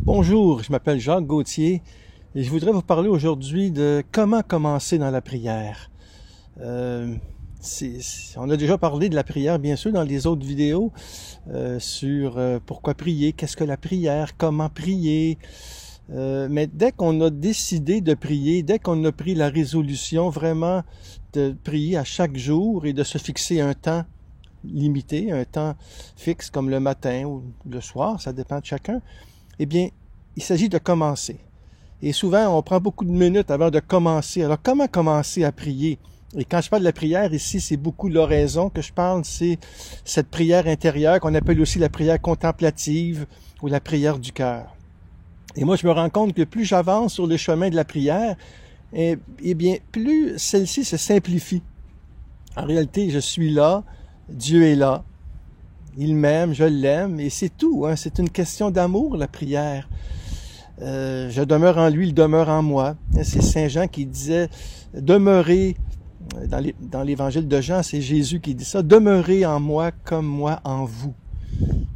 Bonjour, je m'appelle Jacques Gauthier et je voudrais vous parler aujourd'hui de comment commencer dans la prière. On a déjà parlé de la prière, bien sûr, dans les autres vidéos sur pourquoi prier, qu'est-ce que la prière, comment prier. Mais dès qu'on a décidé de prier, dès qu'on a pris la résolution vraiment de prier à chaque jour et de se fixer un temps limité, un temps fixe comme le matin ou le soir, ça dépend de chacun, eh bien, il s'agit de commencer. Et souvent, on prend beaucoup de minutes avant de commencer. Alors, comment commencer à prier? Et quand je parle de la prière, ici, c'est beaucoup l'oraison que je parle, c'est cette prière intérieure qu'on appelle aussi la prière contemplative ou la prière du cœur. Et moi, je me rends compte que plus j'avance sur le chemin de la prière, eh bien, plus celle-ci se simplifie. En réalité, je suis là, Dieu est là, il m'aime, je l'aime, et c'est tout. Hein? C'est une question d'amour, la prière. Je demeure en lui, il demeure en moi. C'est Saint Jean qui disait « Demeurez », dans l'évangile de Jean, c'est Jésus qui dit ça, « Demeurez en moi comme moi en vous ».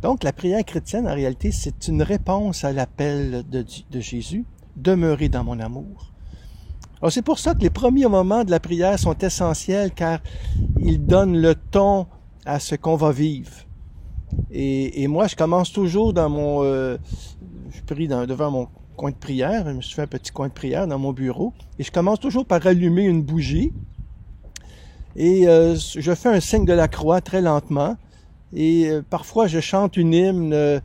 Donc, la prière chrétienne, en réalité, c'est une réponse à l'appel de Jésus, « Demeurez dans mon amour ». Alors, c'est pour ça que les premiers moments de la prière sont essentiels, car ils donnent le ton à ce qu'on va vivre. Et moi, je commence toujours dans mon... je prie devant mon coin de prière, je me suis fait un petit coin de prière dans mon bureau, et je commence toujours par allumer une bougie, et je fais un signe de la croix très lentement, et parfois je chante une hymne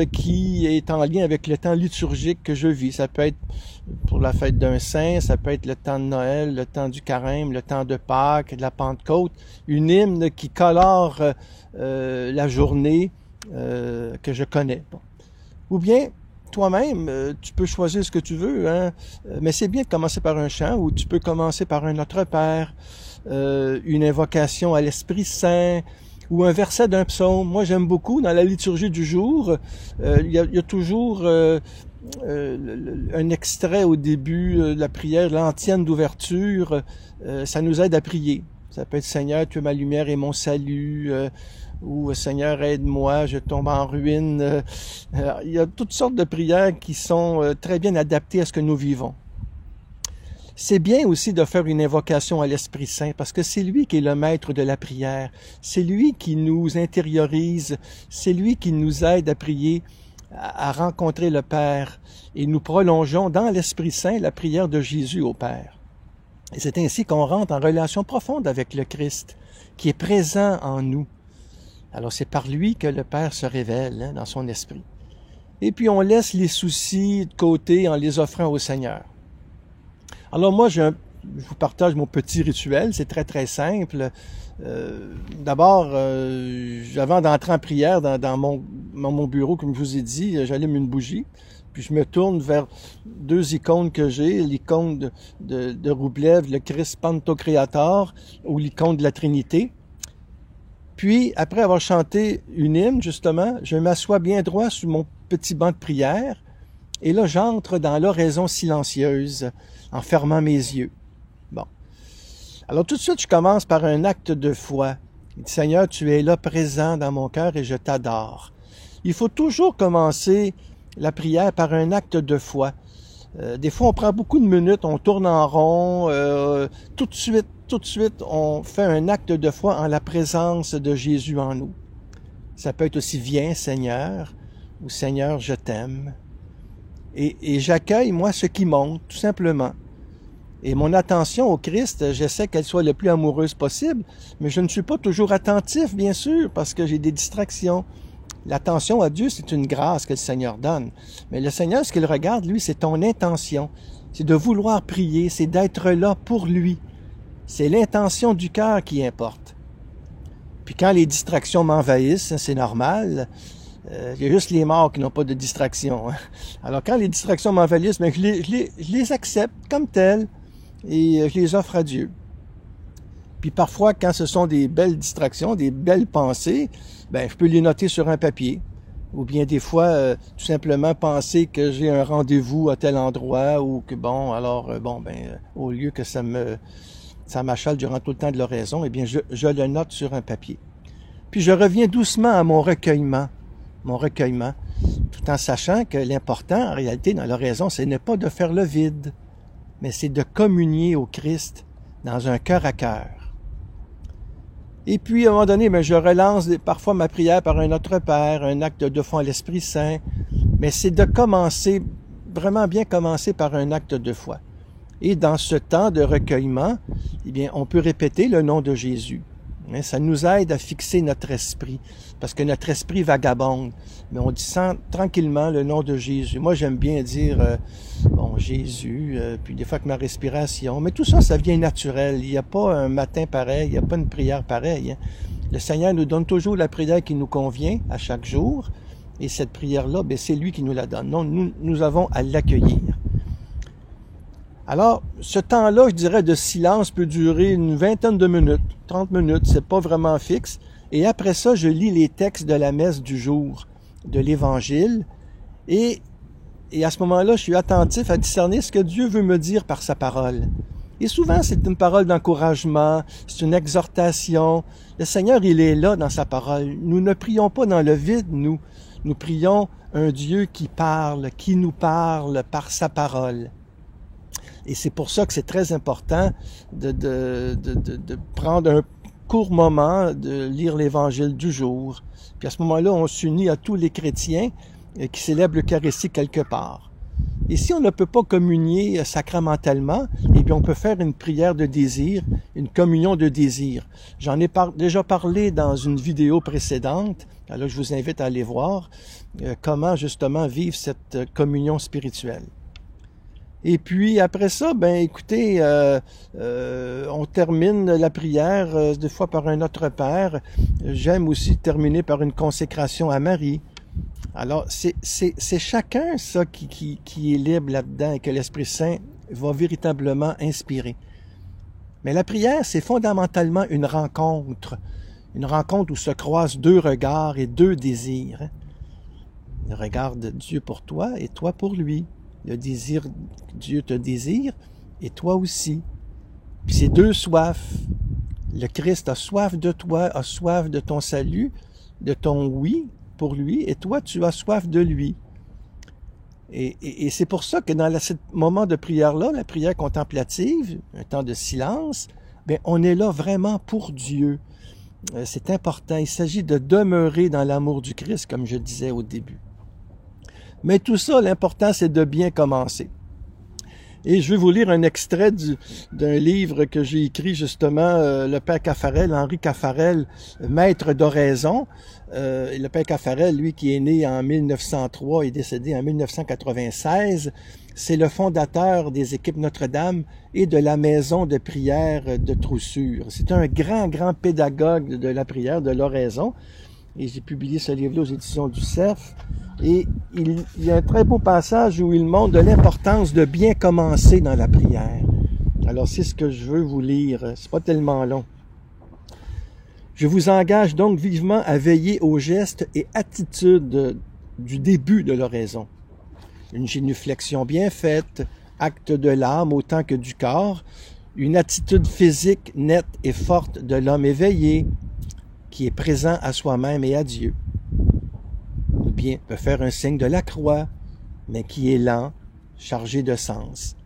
qui est en lien avec le temps liturgique que je vis. Ça peut être pour la fête d'un saint, ça peut être le temps de Noël, le temps du carême, le temps de Pâques, de la Pentecôte, une hymne qui colore la journée que je connais. Bon. Ou bien, toi-même, tu peux choisir ce que tu veux, hein? Mais c'est bien de commencer par un chant, ou tu peux commencer par un Notre Père, une invocation à l'Esprit Saint, ou un verset d'un psaume. Moi, j'aime beaucoup, dans la liturgie du jour, il y a toujours un extrait au début de la prière, l'antienne d'ouverture, ça nous aide à prier. Ça peut être « Seigneur, tu es ma lumière et mon salut », ou « Seigneur, aide-moi, je tombe en ruine ». Il y a toutes sortes de prières qui sont très bien adaptées à ce que nous vivons. C'est bien aussi de faire une invocation à l'Esprit Saint, parce que c'est lui qui est le maître de la prière. C'est lui qui nous intériorise, c'est lui qui nous aide à prier, à rencontrer le Père. Et nous prolongeons dans l'Esprit Saint la prière de Jésus au Père. Et c'est ainsi qu'on rentre en relation profonde avec le Christ, qui est présent en nous. Alors c'est par lui que le Père se révèle dans son esprit. Et puis on laisse les soucis de côté en les offrant au Seigneur. Alors moi, je vous partage mon petit rituel, c'est très très simple. D'abord, avant d'entrer en prière dans mon bureau, comme je vous ai dit, j'allume une bougie, puis je me tourne vers deux icônes que j'ai, l'icône de Roublev, le Christ Pantocréator, ou l'icône de la Trinité. Puis, après avoir chanté une hymne, justement, je m'assois bien droit sur mon petit banc de prière, et là, j'entre dans l'oraison silencieuse, en fermant mes yeux. Bon. Alors, tout de suite, je commence par un acte de foi. Il dit, Seigneur, tu es là présent dans mon cœur et je t'adore. Il faut toujours commencer la prière par un acte de foi. Des fois, on prend beaucoup de minutes, on tourne en rond, tout de suite, on fait un acte de foi en la présence de Jésus en nous. Ça peut être aussi « Viens, Seigneur » ou « Seigneur, je t'aime ». Et j'accueille, moi, ce qui monte, tout simplement. Et mon attention au Christ, j'essaie qu'elle soit le plus amoureuse possible, mais je ne suis pas toujours attentif, bien sûr, parce que j'ai des distractions. L'attention à Dieu, c'est une grâce que le Seigneur donne. Mais le Seigneur, ce qu'il regarde, lui, c'est ton intention. C'est de vouloir prier, c'est d'être là pour lui. C'est l'intention du cœur qui importe. Puis quand les distractions m'envahissent, c'est normal. Il y a juste les morts qui n'ont pas de distraction. Alors quand les distractions m'envahissent, ben, je les accepte comme telles et je les offre à Dieu. Puis parfois, quand ce sont des belles distractions, des belles pensées, ben je peux les noter sur un papier. Ou bien des fois, tout simplement penser que j'ai un rendez-vous à tel endroit ou que au lieu que ça m'achale durant tout le temps de l'oraison, eh bien je le note sur un papier. Puis je reviens doucement à mon recueillement. tout en sachant que l'important, en réalité, dans l'oraison, ce n'est pas de faire le vide, mais c'est de communier au Christ dans un cœur à cœur. Et puis, à un moment donné, je relance parfois ma prière par un Notre Père, un acte de foi à l'Esprit Saint, mais c'est de commencer, vraiment bien commencer par un acte de foi. Et dans ce temps de recueillement, eh bien, on peut répéter le nom de Jésus. Ça nous aide à fixer notre esprit, parce que notre esprit vagabonde. Mais on dit tranquillement le nom de Jésus. Moi, j'aime bien dire, Jésus, puis des fois que ma respiration. Mais tout ça, ça vient naturel. Il n'y a pas un matin pareil, il n'y a pas une prière pareille. Hein. Le Seigneur nous donne toujours la prière qui nous convient à chaque jour. Et cette prière-là, c'est lui qui nous la donne. Non, nous avons à l'accueillir. Alors, ce temps-là, je dirais, de silence peut durer une vingtaine de minutes, 30 minutes, c'est pas vraiment fixe. Et après ça, je lis les textes de la messe du jour, de l'Évangile. Et à ce moment-là, je suis attentif à discerner ce que Dieu veut me dire par sa parole. Et souvent, c'est une parole d'encouragement, c'est une exhortation. Le Seigneur, il est là dans sa parole. Nous ne prions pas dans le vide, nous. Nous prions un Dieu qui nous parle par sa parole. Et c'est pour ça que c'est très important de prendre un court moment, de lire l'Évangile du jour. Puis à ce moment-là, on s'unit à tous les chrétiens qui célèbrent l'Eucharistie quelque part. Et si on ne peut pas communier sacramentellement, eh bien on peut faire une prière de désir, une communion de désir. J'en ai déjà parlé dans une vidéo précédente, alors je vous invite à aller voir comment justement vivre cette communion spirituelle. Et puis après ça, écoutez, on termine la prière des fois par un Notre Père. J'aime aussi terminer par une consécration à Marie. Alors, c'est chacun ça qui est libre là-dedans et que l'Esprit Saint va véritablement inspirer. Mais la prière, c'est fondamentalement une rencontre où se croisent deux regards et deux désirs. Hein? Le regard de Dieu pour toi et toi pour lui. Le désir, Dieu te désire, et toi aussi. Puis c'est deux soifs. Le Christ a soif de toi, a soif de ton salut, de ton oui pour lui, et toi, tu as soif de lui. Et c'est pour ça que dans ce moment de prière-là, la prière contemplative, un temps de silence, on est là vraiment pour Dieu. C'est important. Il s'agit de demeurer dans l'amour du Christ, comme je disais au début. Mais tout ça, l'important, c'est de bien commencer. Et je vais vous lire un extrait d'un livre que j'ai écrit justement, le Père Caffarel, Henri Caffarel, maître d'oraison. Le Père Caffarel, lui, qui est né en 1903 et décédé en 1996, c'est le fondateur des équipes Notre-Dame et de la maison de prière de Troussure. C'est un grand pédagogue de la prière, de l'oraison. Et j'ai publié ce livre-là aux éditions du Cerf. Et il y a un très beau passage où il montre de l'importance de bien commencer dans la prière. Alors, c'est ce que je veux vous lire. C'est pas tellement long. Je vous engage donc vivement à veiller aux gestes et attitudes du début de l'oraison. Une génuflexion bien faite, acte de l'âme autant que du corps, une attitude physique nette et forte de l'homme éveillé, qui est présent à soi-même et à Dieu. Ou bien peut faire un signe de la croix, mais qui est lent, chargé de sens.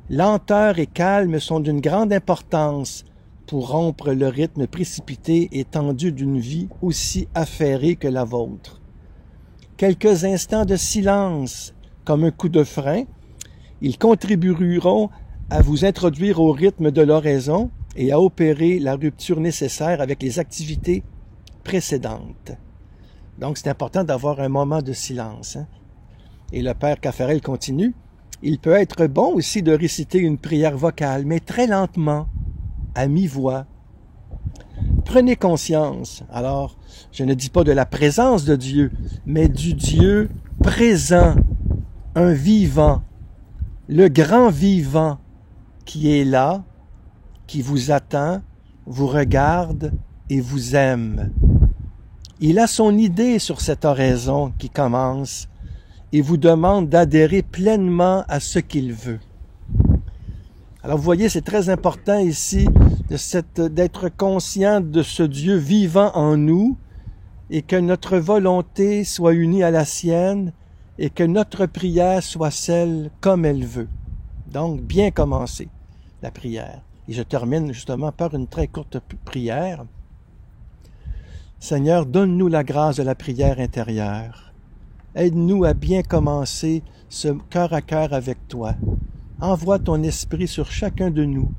Lenteur et calme sont d'une grande importance pour rompre le rythme précipité et tendu d'une vie aussi affairée que la vôtre. Quelques instants de silence, comme un coup de frein, ils contribueront à vous introduire au rythme de l'oraison et à opérer la rupture nécessaire avec les activités précédentes. Donc, c'est important d'avoir un moment de silence. Hein? Et le Père Caffarel continue. Il peut être bon aussi de réciter une prière vocale, mais très lentement, à mi-voix. Prenez conscience. Alors, je ne dis pas de la présence de Dieu, mais du Dieu présent, un vivant, le grand vivant qui est là, qui vous attend, vous regarde et vous aime. Il a son idée sur cette oraison qui commence et vous demande d'adhérer pleinement à ce qu'il veut. Alors vous voyez, c'est très important ici d'être conscient de ce Dieu vivant en nous et que notre volonté soit unie à la sienne et que notre prière soit celle comme elle veut. Donc, bien commencer la prière. Et je termine justement par une très courte prière. Seigneur, donne-nous la grâce de la prière intérieure. Aide-nous à bien commencer ce cœur à cœur avec toi. Envoie ton esprit sur chacun de nous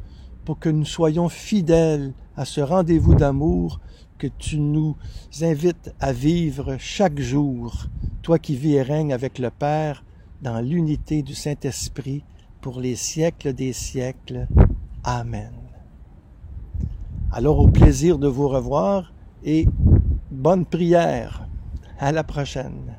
pour que nous soyons fidèles à ce rendez-vous d'amour que tu nous invites à vivre chaque jour, toi qui vis et règnes avec le Père dans l'unité du Saint-Esprit pour les siècles des siècles. Amen. Alors au plaisir de vous revoir et bonne prière. À la prochaine.